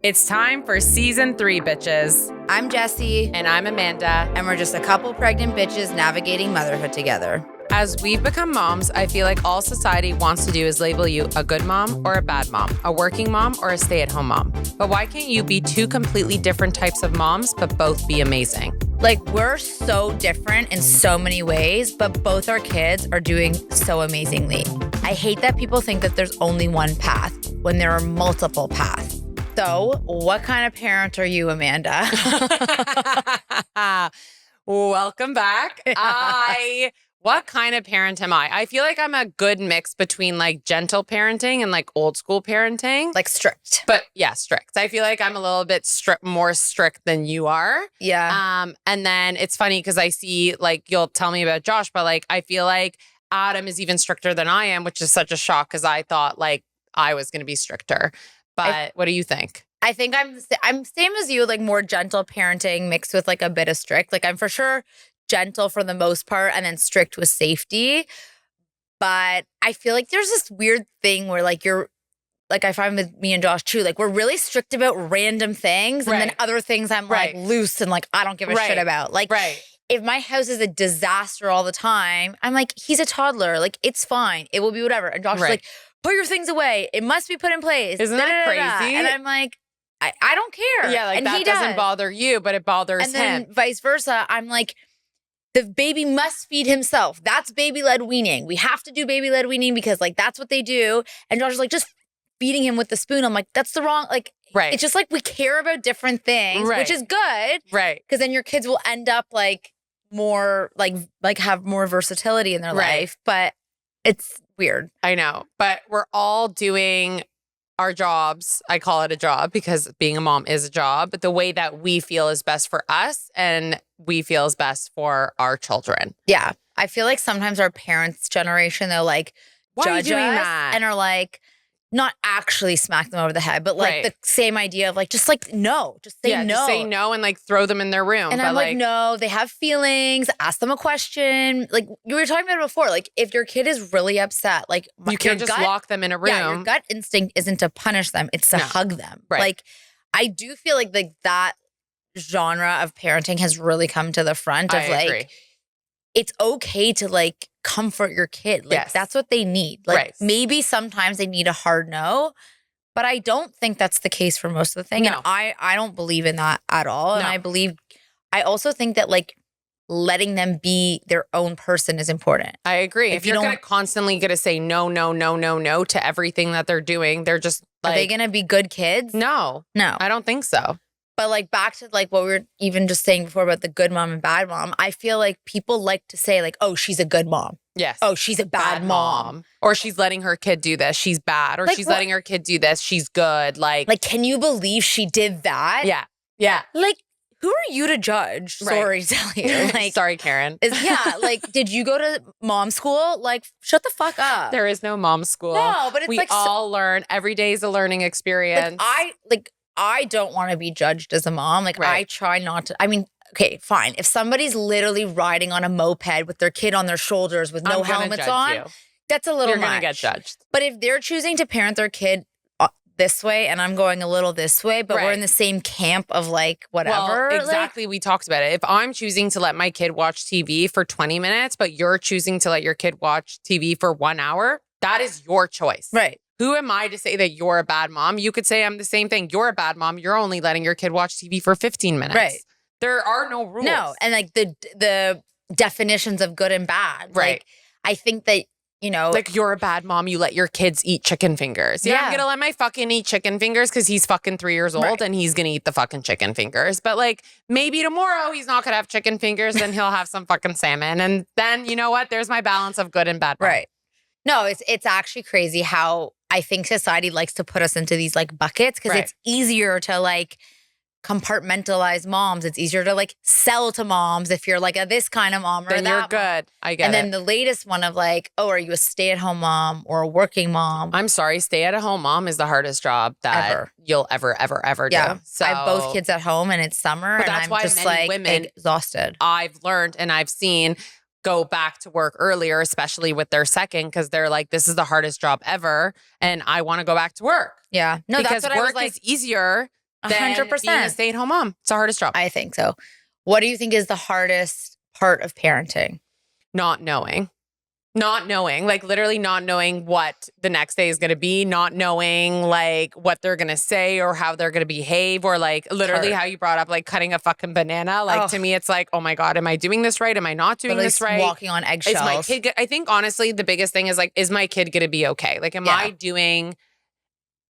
It's time for season 3, bitches. I'm Jessie. And I'm Amanda. And we're just a couple pregnant bitches navigating motherhood together. As we've become moms, I feel like all society wants to do is label you a good mom or a bad mom, a working mom or a stay-at-home mom. But why can't you be two completely different types of moms, but both be amazing? Like, we're so different in so many ways, but both our kids are doing so amazingly. I hate that people think that there's only one path when there are multiple paths. So, what kind of parent are you, Amanda? Welcome back. What kind of parent am I? I feel like I'm a good mix between like gentle parenting and like old school parenting. Like strict. But yeah, strict. I feel like I'm a little bit more strict than you are. Yeah. And then it's funny because I see like, you'll tell me about Josh, but like, I feel like Adam is even stricter than I am, which is such a shock because I thought like I was going to be stricter. But what do you think? I think I'm same as you, like more gentle parenting mixed with like a bit of strict. Like I'm for sure gentle for the most part and then strict with safety. But I feel like there's this weird thing where like you're like I find with me and Josh too, like we're really strict about random things and then other things I'm like loose and like I don't give a shit about. Like if my house is a disaster all the time, I'm like, he's a toddler. Like it's fine. It will be whatever. And Josh is like, put your things away. It must be put in place. Isn't that crazy? And I'm like, I don't care. Yeah, like and that doesn't bother you, but it bothers him. And then vice versa, I'm like, the baby must feed himself. That's baby-led weaning. We have to do baby-led weaning because like that's what they do. And Josh is like, just feeding him with the spoon. I'm like, that's the wrong, like, it's just like we care about different things, which is good. Right. Because then your kids will end up like more, like have more versatility in their life. But it's weird. I know. But we're all doing our jobs. I call it a job because being a mom is a job, but the way that we feel is best for us and we feel is best for our children. Yeah. I feel like sometimes our parents' generation, they'll like judge us and are like, not actually smack them over the head, but like the same idea of like, just like, no, just say no. Just say no and like throw them in their room. And I'm like, no, they have feelings. Ask them a question. Like you were talking about it before, like if your kid is really upset, like you can't just lock them in a room. Yeah, your gut instinct isn't to punish them. It's to hug them. Like I do feel like that genre of parenting has really come to the front of like, it's okay to like comfort your kid. Like that's what they need. Like maybe sometimes they need a hard no, but I don't think that's the case for most of the thing. No. And I don't believe in that at all. No. And I also think that like letting them be their own person is important. I agree. If you're constantly going to say no to everything that they're doing, they're just like, are they going to be good kids? No, I don't think so. But like back to like what we were even just saying before about the good mom and bad mom, I feel like people like to say like, oh, she's a good mom. Yes. Oh, she's a bad mom. Or she's letting her kid do this. She's bad. Or like, she's letting her kid do this. She's good. Like, can you believe she did that? Yeah. Yeah. Like, who are you to judge? Sorry to tell you. Like, sorry, Karen. Like, did you go to mom school? Like, shut the fuck up. There is no mom school. No, but it's we like all learn. Every day is a learning experience. I don't want to be judged as a mom. Like, I try not to. I mean, okay, fine. If somebody's literally riding on a moped with their kid on their shoulders with no helmets on, that's a little much. You're going to get judged. But if they're choosing to parent their kid this way and I'm going a little this way, but we're in the same camp of like whatever. Well, exactly. We talked about it. If I'm choosing to let my kid watch TV for 20 minutes, but you're choosing to let your kid watch TV for 1 hour, that is your choice. Right. Who am I to say that you're a bad mom? You could say I'm the same thing. You're a bad mom. You're only letting your kid watch TV for 15 minutes. Right. There are no rules. No. And like the definitions of good and bad. Right. Like, I think that, you know. Like you're a bad mom. You let your kids eat chicken fingers. Yeah. I'm going to let my fucking eat chicken fingers because he's fucking 3 years old and he's going to eat the fucking chicken fingers. But like maybe tomorrow he's not going to have chicken fingers and he'll have some fucking salmon. And then you know what? There's my balance of good and bad mom. Right. No, it's actually crazy how I think society likes to put us into these like buckets because it's easier to like compartmentalize moms. It's easier to like sell to moms if you're like a this kind of mom or then that you're good. I get it. And then the latest one of like, oh, are you a stay-at-home mom or a working mom? I'm sorry, stay-at-home mom is the hardest job that you'll ever do. So I have both kids at home and it's summer and that's I'm why just many like women exhausted. I've learned and I've seen go back to work earlier, especially with their second, because they're like, this is the hardest job ever. And I want to go back to work. Yeah. No, because that's what work I was like, is easier than 100%. being a stay-at-home mom. It's the hardest job. I think so. What do you think is the hardest part of parenting? Not knowing. Like literally not knowing what the next day is going to be, not knowing like what they're going to say or how they're going to behave, or like literally how you brought up like cutting a fucking banana. Like to me, it's like, oh my God, am I doing this right? Am I not doing this right? Walking on eggshells. Is my kid, I think honestly, the biggest thing is like, is my kid going to be okay? Like, am I doing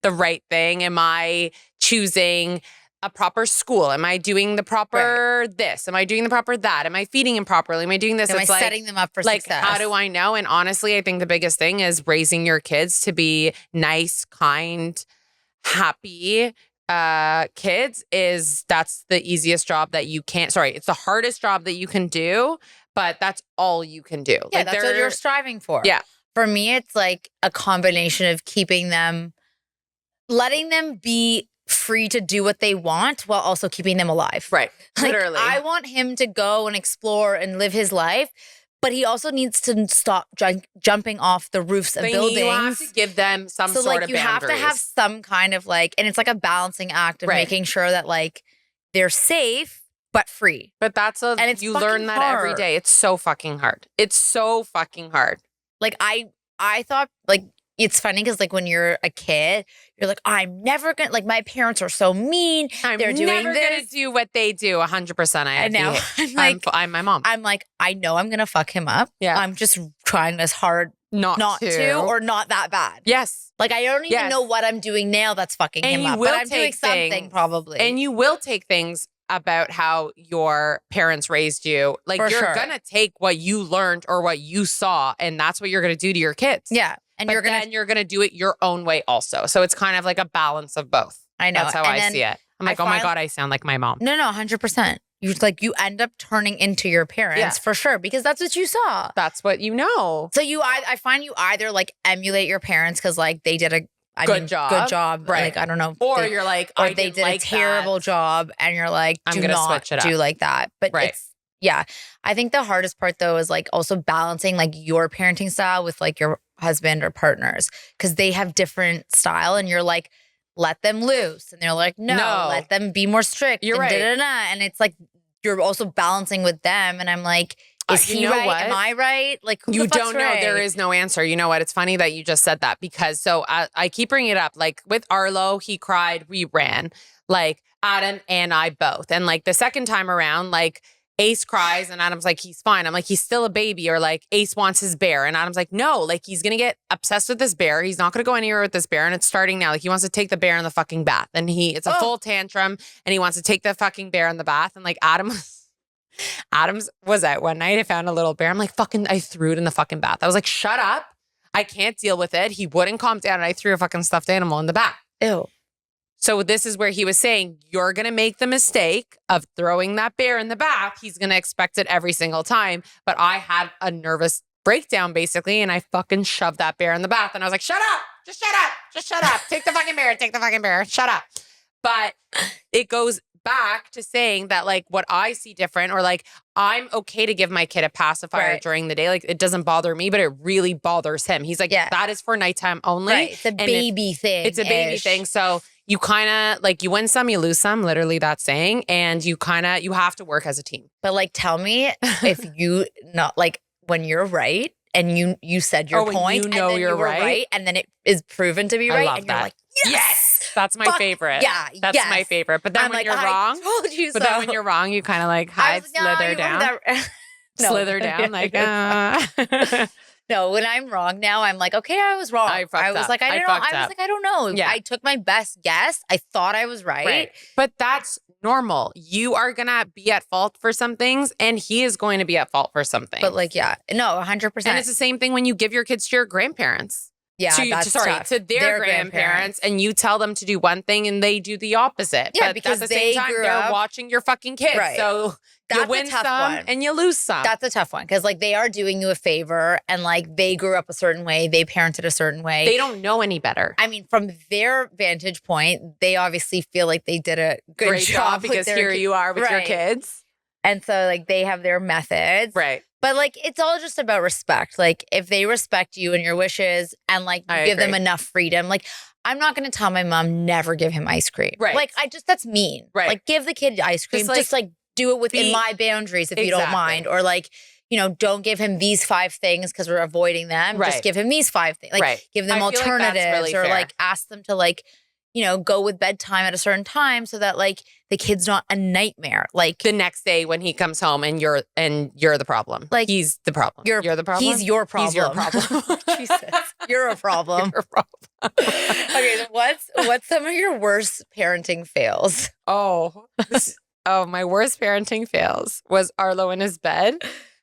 the right thing? Am I choosing a proper school? Am I doing the proper this? Am I doing the proper that? Am I feeding him properly? Am I doing this? Am I setting them up for success? How do I know? And honestly, I think the biggest thing is raising your kids to be nice, kind, happy kids. That's the easiest job that you can. Sorry, it's the hardest job that you can do, but that's all you can do. Yeah, that's what you're striving for. Yeah. For me, it's like a combination of letting them be free to do what they want while also keeping them alive. Right. Like, Literally. I want him to go and explore and live his life, but he also needs to stop jumping off the roofs of buildings. You have to give them some sort of boundaries. You have to have some kind of like, and it's like a balancing act of making sure that like they're safe but free. But you learn that every day. It's so fucking hard. It's so fucking hard. Like I thought like, it's funny because like when you're a kid, you're like, I'm never gonna, like my parents are so mean. They're doing never this. Gonna do what they do 100%. I know. I'm my mom. I'm like, I know I'm gonna fuck him up. Yeah. I'm just trying as hard not to or not that bad. Yes. Like I don't even know what I'm doing now that's fucking him up. But I'm doing something probably. And you will take things about how your parents raised you. Like you're gonna take what you learned or what you saw, and that's what you're gonna do to your kids. Yeah. And you're gonna do it your own way also. So it's kind of like a balance of both. I know. That's how I see it. I'm like, oh my God, I sound like my mom. No, 100%. You end up turning into your parents for sure because that's what you saw. That's what you know. So I find you either like emulate your parents because like they did a good job. Right. Like I don't know. Or you're like, or they did a terrible job and you're like, I'm gonna switch it up. Do like that. But I think the hardest part though is like also balancing like your parenting style with like your husband or partners because they have different style and you're like, let them loose. And they're like, no. Let them be more strict. You're right. And it's like, you're also balancing with them. And I'm like, is he right? What? Am I right? Like, who you the fuck's don't know. right? There is no answer. You know what? It's funny that you just said that because I keep bringing it up. Like with Arlo, he cried, we ran. Like Adam and I both. And like the second time around, like Ace cries and Adam's like, he's fine. I'm like, he's still a baby. Or like Ace wants his bear. And Adam's like, no, like he's going to get obsessed with this bear. He's not going to go anywhere with this bear. And it's starting now. Like he wants to take the bear in the fucking bath. And it's a full tantrum and he wants to take the fucking bear in the bath. And like Adams was out one night. I found a little bear. I'm like, I threw it in the fucking bath. I was like, shut up. I can't deal with it. He wouldn't calm down. And I threw a fucking stuffed animal in the bath. Ew. So this is where he was saying, you're going to make the mistake of throwing that bear in the bath. He's going to expect it every single time. But I had a nervous breakdown basically. And I fucking shoved that bear in the bath. And I was like, shut up, just shut up, just shut up. Take the fucking bear, shut up. But it goes back to saying that like what I see different or like I'm okay to give my kid a pacifier during the day. Like it doesn't bother me, but it really bothers him. He's like, that is for nighttime only. Right. It's a baby thing. It's a baby thing. So you kind of like you win some, you lose some, literally that saying. And you have to work as a team. But like, tell me if you not like when you're right and you said your point, you know and then you're you were right. And then it is proven to be right. Love and that. you're like, yes. That's my favorite. Yeah. That's my favorite. But then when you're wrong, told you but then when you're wrong, you kind of like slither down. Slither down like No, when I'm wrong now, I'm like, okay, I was wrong. I was like, I don't know. Yeah. I took my best guess. I thought I was right. But that's normal. You are going to be at fault for some things and he is going to be at fault for something. But like, no, 100%. And it's the same thing when you give your kids to your grandparents. Yeah, to their grandparents, and you tell them to do one thing and they do the opposite. Yeah, but because at the same time, they're watching your fucking kids. Right. So you win some and you lose some. That's a tough one because like they are doing you a favor and like they grew up a certain way, they parented a certain way. They don't know any better. I mean, from their vantage point, they obviously feel like they did a good job because here you are with your kids. And so like they have their methods. Right. But like, it's all just about respect. Like if they respect you and your wishes and like you give them enough freedom, like I'm not going to tell my mom never give him ice cream. Right. Like, that's mean. Right. Like, give the kid ice cream. Just, like, do it within my boundaries if you don't mind. Or like, don't give him these 5 things because we're avoiding them. Right. Just give him these 5 things. Like, give them I feel like alternatives that's really or fair. like ask them to like, go with bedtime at a certain time so that like the kid's not a nightmare. Like the next day when he comes home and you're the problem. Like, he's the problem. You're the problem. He's your problem. He's your problem. Jesus, you're a problem. You're a problem. Okay, so what's some of your worst parenting fails? My worst parenting fails was Arlo in his bed.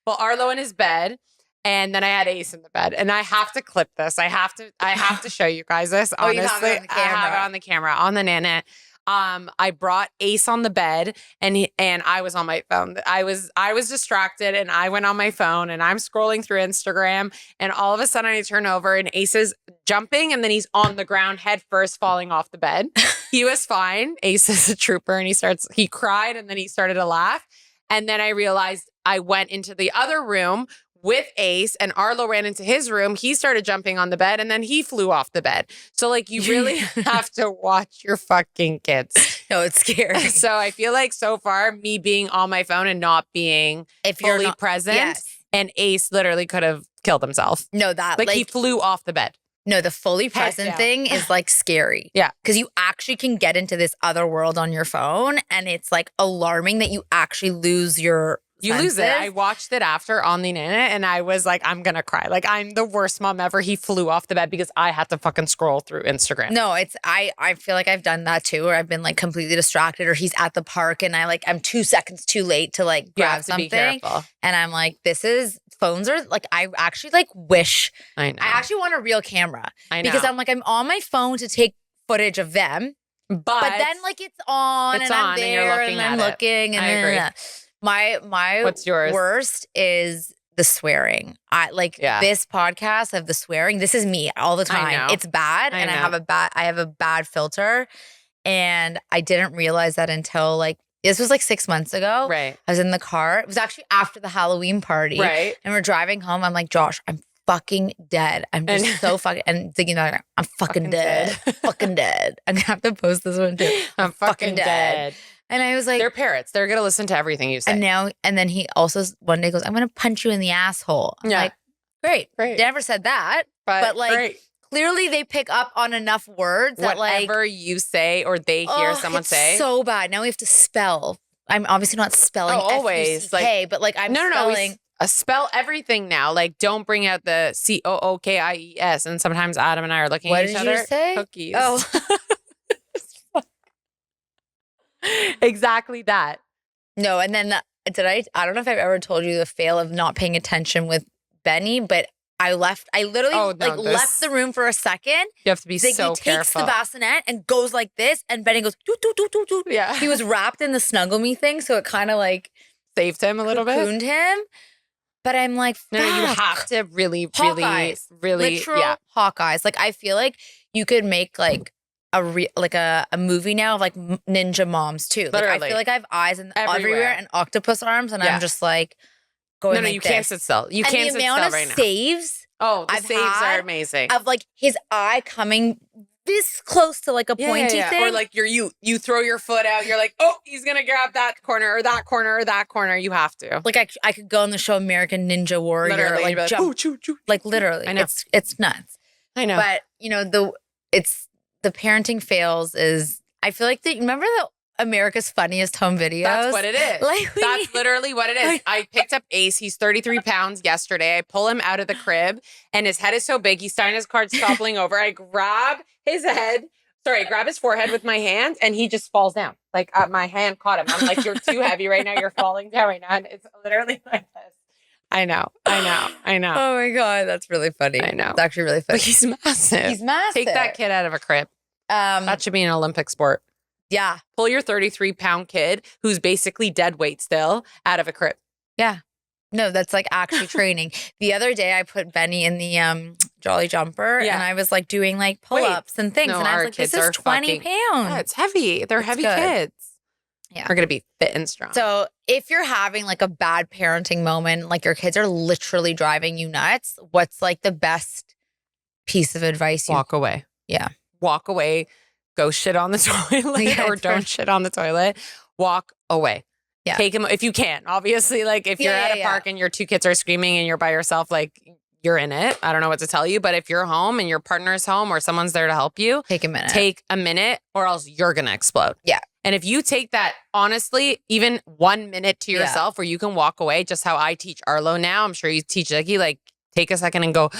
Well, Arlo in his bed, and then I had Ace in the bed. And I have to clip this. I have to show you guys this. Honestly, you have it on the camera. I have it on the camera on the Nanette. I brought Ace on the bed and I was on my phone. I was distracted and I went on my phone and I'm scrolling through Instagram and all of a sudden I turn over and Ace is jumping and then he's on the ground head first falling off the bed. He was fine. Ace is a trooper and he cried and then he started to laugh. And then I realized I went into the other room with Ace and Arlo ran into his room. He started jumping on the bed and then he flew off the bed. So like you really have to watch your fucking kids. No, it's scary. So I feel like so far me being on my phone and not being fully present and Ace literally could have killed himself. No, that like he flew off the bed. No, the fully present thing is like scary. Yeah. Because you actually can get into this other world on your phone and it's like alarming that you actually lose your lose it. I watched it after on the Nanette and I was like, I'm going to cry. Like I'm the worst mom ever. He flew off the bed because I had to fucking scroll through Instagram. No, I feel like I've done that too, where I've been like completely distracted or he's at the park and I'm 2 seconds too late to like grab something. Be careful. And I'm like, phones are like, I actually like wish. I know. I actually want a real camera. I know. Because I'm like, I'm on my phone to take footage of them. But then like it's on and I'm there and I'm looking. And I agree. My What's yours? Worst is the swearing. This podcast of the swearing. This is me all the time. It's bad, and I have a bad filter, and I didn't realize that until like this was like 6 months ago. Right. I was in the car. It was actually after the Halloween party. Right. And we're driving home. I'm like, Josh, I'm fucking dead. I'm just so fucking and thinking that I'm fucking dead. Fucking dead. I'm gonna have to post this one too. I'm fucking dead. And I was like, they're parrots. They're going to listen to everything you say. And then he also one day goes, I'm going to punch you in the asshole. I'm like, great. Never said that. But like, clearly they pick up on enough words that whatever you say or they hear someone say. So bad. Now we have to spell. I'm obviously not spelling always. F-U-C-K, but like I'm spelling. Spell everything now. Like, don't bring out the COOKIES. And sometimes Adam and I are looking at each other. What did you say? Cookies. Oh. Exactly that. No, and then I don't know if I've ever told you the fail of not paying attention with Benny, but I literally left the room for a second. You have to be so careful. He takes the bassinet and goes like this, and Benny goes, doo, doo, doo, doo, doo. Yeah. He was wrapped in the snuggle me thing, so it kind of like saved him a little bit. Cocooned him. But I'm like, no, you have to really, Hawkeyes. really, literal Hawkeyes. Like, I feel like you could make like a movie now of like ninja moms too. Like, I feel like I have eyes everywhere and octopus arms, and I'm just like going. No, you can't sit still. You can't sit still right now. The amount of saves. Oh, the saves are amazing. Of like his eye coming this close to like a pointy thing, or like you throw your foot out. You're like, oh, he's gonna grab that corner or that corner or that corner. You have to. Like I could go on the show American Ninja Warrior, literally, like jump, choo, choo. Like literally. I know. It's nuts. I know. But the parenting fails is, I feel like remember the America's Funniest Home Videos? That's what it is. That's literally what it is. I picked up Ace. He's 33 pounds yesterday. I pull him out of the crib and his head is so big. He's starting his card toppling over. I grab his forehead with my hand and he just falls down. Like my hand caught him. I'm like, you're too heavy right now. You're falling down right now. And it's literally like this. I know. Oh my God. That's really funny. I know. It's actually really funny. But he's massive. Take that kid out of a crib. That should be an Olympic sport. Yeah. Pull your 33-pound kid who's basically dead weight still out of a crib. Yeah. No, that's like actually training. The other day I put Benny in the Jolly Jumper and I was like doing like pull-ups and things. And I was like, this is 20 pounds. Yeah, it's heavy. They're heavy kids. Yeah. Are going to be fit and strong. So if you're having like a bad parenting moment, like your kids are literally driving you nuts, what's like the best piece of advice? Walk away. Yeah. walk away, go shit on the toilet or don't shit on the toilet, walk away. Yeah. Take him if you can. Obviously, like if you're at a park and your two kids are screaming and you're by yourself, like you're in it. I don't know what to tell you, but if you're home and your partner's home or someone's there to help you, take a minute or else you're going to explode. Yeah. And if you take that, honestly, even 1 minute to yourself where you can walk away, just how I teach Arlo now, I'm sure you teach Ziggy, like take a second and go,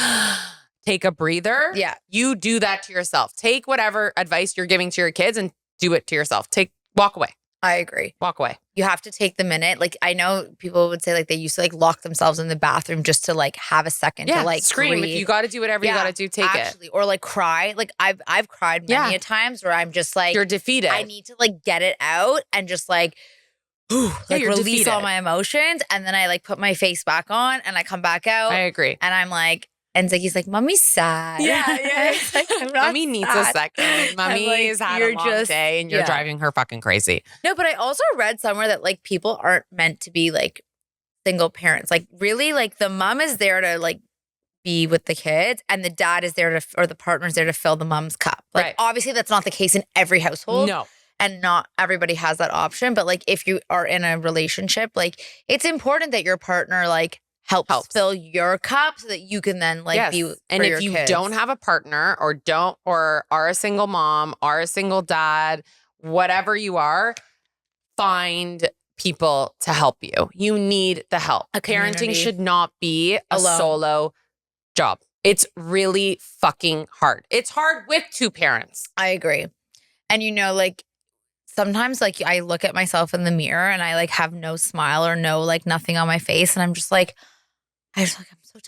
take a breather. Yeah. You do that to yourself. Take whatever advice you're giving to your kids and do it to yourself. Walk away. I agree. Walk away. You have to take the minute. Like I know people would say like they used to like lock themselves in the bathroom just to like have a second to like scream. breathe. If you got to do whatever you got to do, take it. Or like cry. Like I've cried many a times where I'm just like you're defeated. I need to like get it out and just like release defeated. all my emotions, and then I like put my face back on and I come back out. I agree. And I'm like, and Ziggy's like, "Mommy's sad." Yeah. It's like, I'm not Mommy needs sad. a second. Mommy's like, had a long day and you're driving her fucking crazy. No, but I also read somewhere that like people aren't meant to be like single parents. Like really, like the mom is there to like be with the kids and the dad is there to, or the partner's there to fill the mom's cup. Like obviously that's not the case in every household. No. And not everybody has that option. But like if you are in a relationship, like it's important that your partner like helps fill your cup so that you can then like be with and if you kids. don't have a partner or are a single mom, are a single dad, whatever you are, find people to help you. You need the help. Parenting should not be a solo job. It's really fucking hard. It's hard with two parents. I agree. And you know, like sometimes like I look at myself in the mirror and I like have no smile or no like nothing on my face and I'm just like I'm so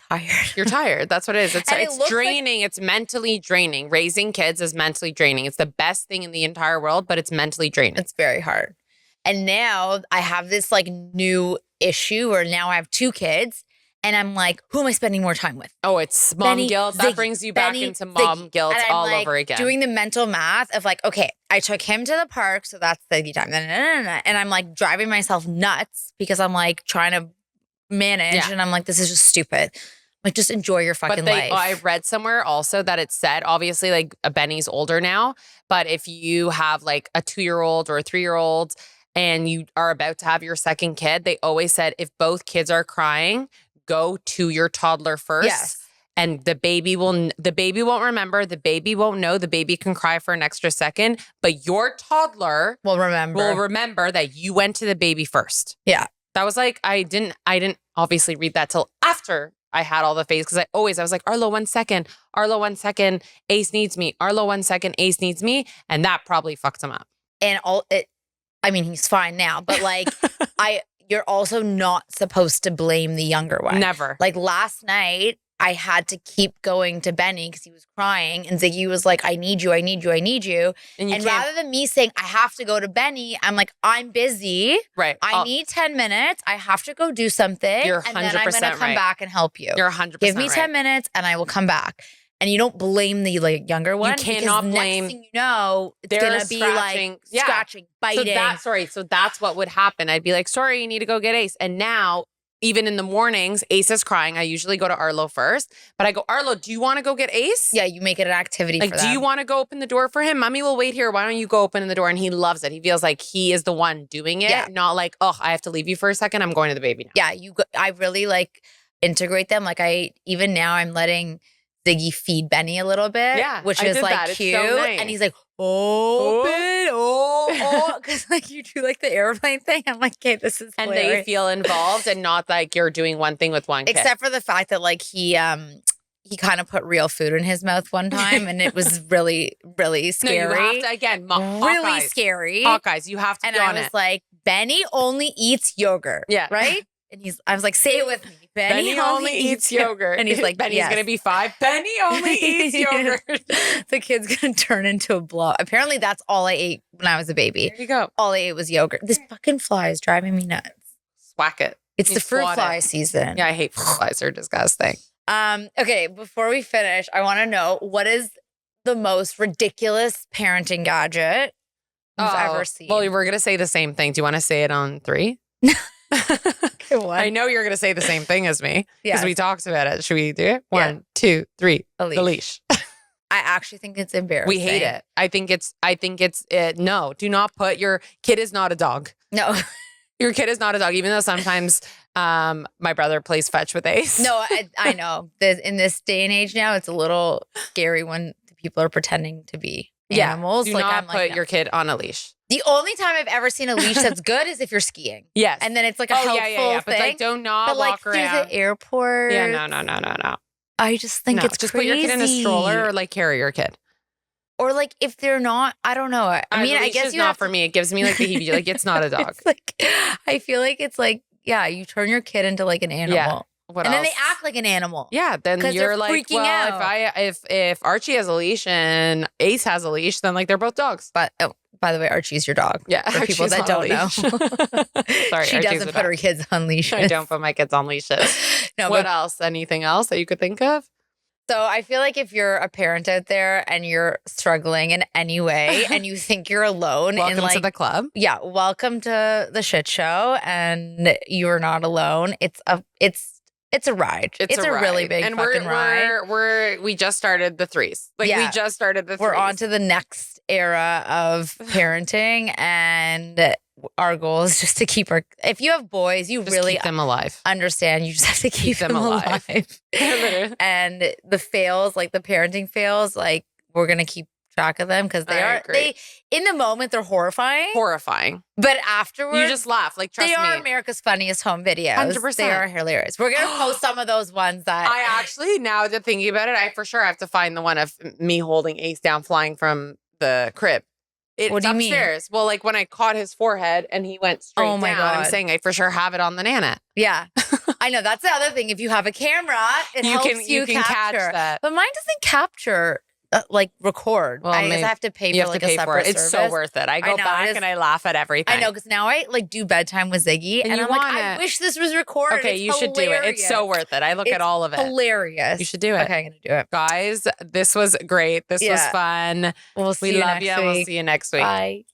tired. You're tired. That's what it is. It's draining. It's mentally draining. Raising kids is mentally draining. It's the best thing in the entire world, but it's mentally draining. It's very hard. And now I have this like new issue where now I have two kids and I'm like, who am I spending more time with? Oh, it's mom guilt. That brings you back into mom guilt all over again. Doing the mental math of like, okay, I took him to the park, so that's the time. And I'm like driving myself nuts because I'm like trying to manage and I'm like, this is just stupid. Like, just enjoy your fucking life. I read somewhere also that it said, obviously, like Benny's older now, but if you have like a 2-year-old or a 3-year-old and you are about to have your second kid, they always said if both kids are crying, go to your toddler first. Yes. And the baby won't remember, the baby won't know, the baby can cry for an extra second, but your toddler will remember that you went to the baby first. Yeah. That was like, I didn't obviously read that till after I had all the phase because I was like, Arlo, 1 second, Arlo, 1 second, Ace needs me, Arlo, 1 second, Ace needs me. And that probably fucked him up. And I mean, he's fine now, but like you're also not supposed to blame the younger one. Never. Like last night, I had to keep going to Benny because he was crying. And Ziggy was like, I need you, I need you, I need you. And rather than me saying, I have to go to Benny, I'm like, I'm busy. Right. I need 10 minutes. I have to go do something. You're 100% and then I'm going to come back and help you. You're 100% Give me 10 minutes and I will come back. And you don't blame the like younger one. You cannot blame. Next thing you know, it's going to be like scratching, biting. So that's what would happen. I'd be like, sorry, you need to go get Ace. And now, even in the mornings, Ace is crying. I usually go to Arlo first, but I go, Arlo, do you want to go get Ace? Yeah, you make it an activity for them. Do you want to go open the door for him? Mommy will wait here. Why don't you go open the door? And he loves it. He feels like he is the one doing it, not like, oh, I have to leave you for a second. I'm going to the baby now. Yeah, I really like integrate them. Like even now I'm letting Ziggy feed Benny a little bit, which is like cute. So nice. And he's like, because like you do like the airplane thing. I'm like, okay, this is hilarious. And they feel involved and not like you're doing one thing with one kid. Except for the fact that like he kind of put real food in his mouth one time and it was really, really scary. No, you have to, again, really scary. Hawkeyes, you have to be on it. And I was like, Benny only eats yogurt. Yeah. Right? And I was like, say it with me. Benny only eats yogurt. And he's like, Benny's going to be 5. Benny only eats yogurt. The kid's going to turn into a blob. Apparently that's all I ate when I was a baby. There you go. All I ate was yogurt. This fucking fly is driving me nuts. Whack it. It's the fruit fly season. Yeah, I hate fruit flies. They're disgusting. Okay, before we finish, I want to know what is the most ridiculous parenting gadget you've ever seen? Well, we're going to say the same thing. Do you want to say it on 3? I know you're going to say the same thing as me because we talked about it. Should we do it? 1, 2, 3. A leash. I actually think it's embarrassing. We hate it. I think it's no, do not put your kid is not a dog. No. Your kid is not a dog, even though sometimes my brother plays fetch with Ace. No, I know. In this day and age now, it's a little scary when people are pretending to be animals. Do not put your kid on a leash. The only time I've ever seen a leash that's good is if you're skiing. Yes. And then it's like a helpful thing. But like, do not walk around. Through the airport. Yeah, no. I just think it's just crazy. Put your kid in a stroller or like carry your kid. Or like if they're not, I don't know. I mean, I guess it's not for me. It gives me like the heebie. Like it's not a dog. It's like, I feel like it's like, yeah, you turn your kid into like an animal. Yeah. What and else? then they act like an animal. Yeah, then you're like, well, out. if Archie has a leash and Ace has a leash, then like they're both dogs. But by the way, Archie's your dog. Yeah, for people that don't know. Sorry, she doesn't put her kids on leashes. I don't put my kids on leashes. No. What else? Anything else that you could think of? So I feel like if you're a parent out there and you're struggling in any way and you think you're alone, welcome to the club. Yeah, welcome to the shit show, and you're not alone. It's a ride. It's a really big and fucking ride. We just started the threes. We just started the threes. We're on to the next era of parenting, and our goal is just to keep if you have boys, you just really keep them alive. Understand. You just have to keep them alive. And the fails, like the parenting fails, like we're going to keep track of them because they in the moment they're horrifying. But afterwards, you just laugh. Like trust me, they are America's funniest home videos. 100%. They are hilarious. We're gonna post some of those ones that I actually, now that thinking about it, I for sure have to find the one of me holding Ace down, flying from the crib. What do you upstairs. Mean? Well, like when I caught his forehead and he went straight down. God. I'm saying I for sure have it on the Nana. Yeah, I know. That's the other thing. If you have a camera, it helps you can catch that. But mine doesn't capture. Like record. Well, I guess I have to pay for like a separate service. It's so worth it. I go back and I laugh at everything. I know, because now I like do bedtime with Ziggy, and I'm like, I wish this was recorded. Okay, you should do it. It's so worth it. I look at all of it. Hilarious. You should do it. Okay, I'm gonna do it, guys. This was great. This was fun. We'll see you next week. We'll see you next week. Bye.